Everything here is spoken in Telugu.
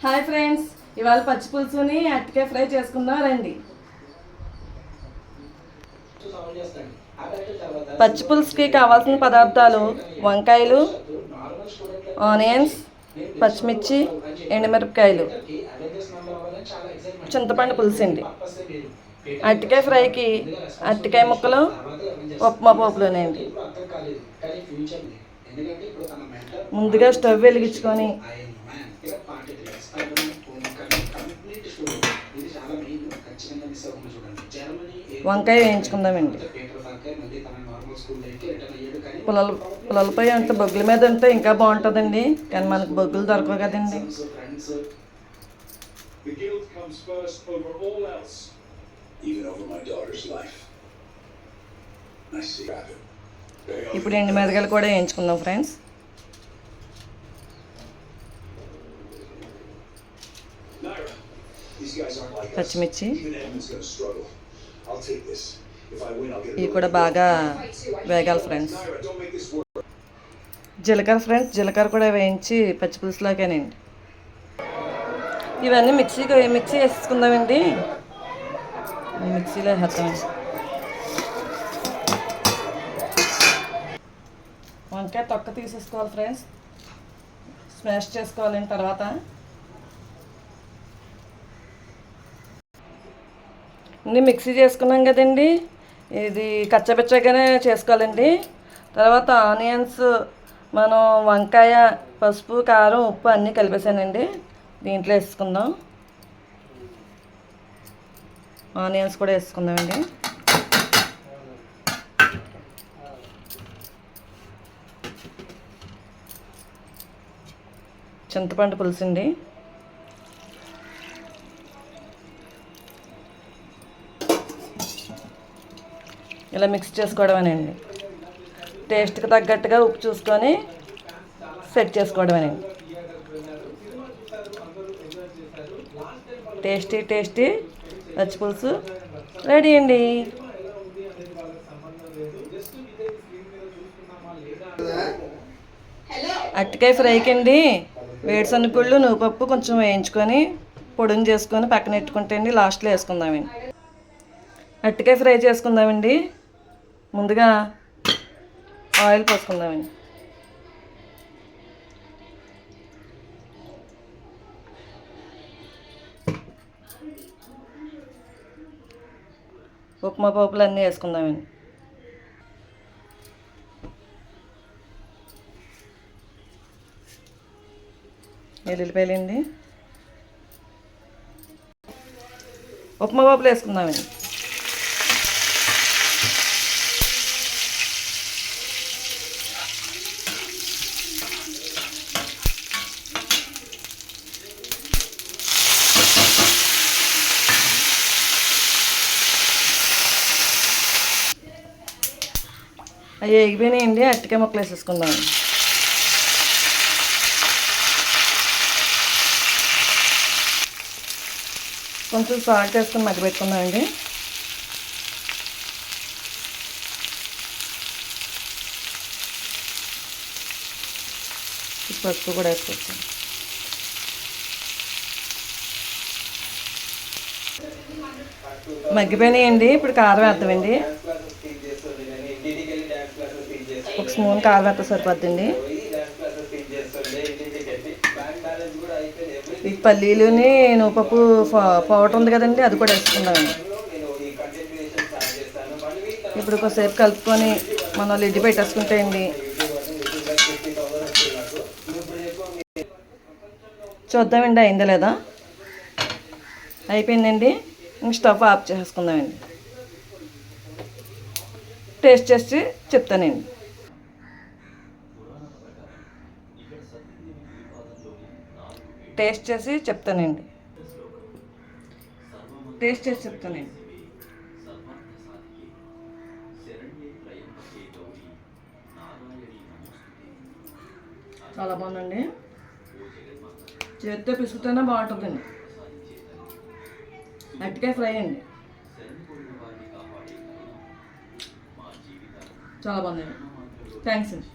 హాయ్ ఫ్రెండ్స్, ఇవాళ పచ్చి పులుసుని అరటికాయ ఫ్రై చేసుకుందాం రండి. పచ్చి పులుసుకి కావాల్సిన పదార్థాలు: వంకాయలు, ఆనియన్స్, పచ్చిమిర్చి, ఎండుమిరపకాయలు, చింతపండు పులుసు అండి. అరటికాయ ఫ్రైకి అరటికాయ ముక్కలు, ఉప్మా పోపులోనండి. ముందుగా స్టవ్ వెలిగించుకొని వంకాయ వేయించుకుందామండి. పుల్లలపై అంటే బొగ్గుల మీద ఉంటే ఇంకా బాగుంటుందండి, కానీ మనకు బొగ్గులు దొరకవు కదండి. ఇప్పుడు ఎండు మిరపకాయలు కూడా వేయించుకుందాం ఫ్రెండ్స్. పచ్చిమిర్చి ఇవి కూడా బాగా వేగాలి ఫ్రెండ్స్. జీలకర్ర కూడా వేయించి పచ్చి పులుసులోకేనండి. ఇవన్నీ మిక్సీ వేసుకుందామండి. మిక్సీలో వేస్తామండి. వంకాయ తొక్క తీసేసుకోవాలి ఫ్రెండ్స్, స్మాష్ చేసుకోవాలండి. తర్వాత ఇన్ని మిక్సీ చేసుకున్నాం కదండి, ఇది కచ్చపచ్చగానే చేసుకోవాలండి. తర్వాత ఆనియన్స్, మనం వంకాయ, పసుపు, కారం, ఉప్పు అన్నీ కలిపేసానండి. దీంట్లో వేసుకుందాం. ఆనియన్స్ కూడా వేసుకుందామండి. చింతపండు పులుసు అండి. ఇలా మిక్స్ చేసుకోవడమేనండి. టేస్ట్కి తగ్గట్టుగా ఉప్పు చూసుకొని సెట్ చేసుకోవడమేనండి. టేస్టీ పచ్చి పులుసు రెడీ అండి. అరటికాయ ఫ్రైకి అండి వేరుశనగగుళ్ళు, నువ్వుపప్పు కొంచెం వేయించుకొని పొడిని చేసుకొని పక్కన పెట్టుకుంటే అండి లాస్ట్లో వేసుకుందామండి. అరటికాయ ఫ్రై చేసుకుందామండి. ముందుగా ఆయిల్ పోసుకుందామండి. ఉప్మా పోపులు అన్నీ వేసుకుందామండి. వెల్లుల్లిపాయలండి. ఉప్మా పోపులు వేసుకుందామండి. అవి ఎగిపోయినాయండి. అరటికాయ ముక్కలు వేసేసుకుందాం. కొంచెం సాల్ట్ వేసుకొని మధ్య పెట్టుకుందామండి. పసుపు కూడా వేసుకొచ్చాం. మగ్గిపోయినాయండి. ఇప్పుడు కారం వేద్దామండి. ఒక స్పూన్ కారం వేస్తే సరిపోద్దండి. ఈ పల్లీలుని నువ్వుపప్పు పౌడర్ ఉంది కదండి, అది కూడా వేసుకుందామండి. ఇప్పుడు కొద్దిసేపు కలుపుకొని మనం లిడ్ పెట్టేసుకుంటే అండి చూద్దామండి అయిందా లేదా. అయిపోయిందండి. ఇంక స్టవ్ ఆఫ్ చేసుకుందామండి. టేస్ట్ చేసి చెప్తానండి. టేస్ట్ చేసి చెప్తానండి. చాలా బాగుందండి. చేతితో పిసుకుతేనే బాగుంటుందండి. అరటికాయ ఫ్రై అండి, చాలా బాగుందండి. థ్యాంక్స్ అండి.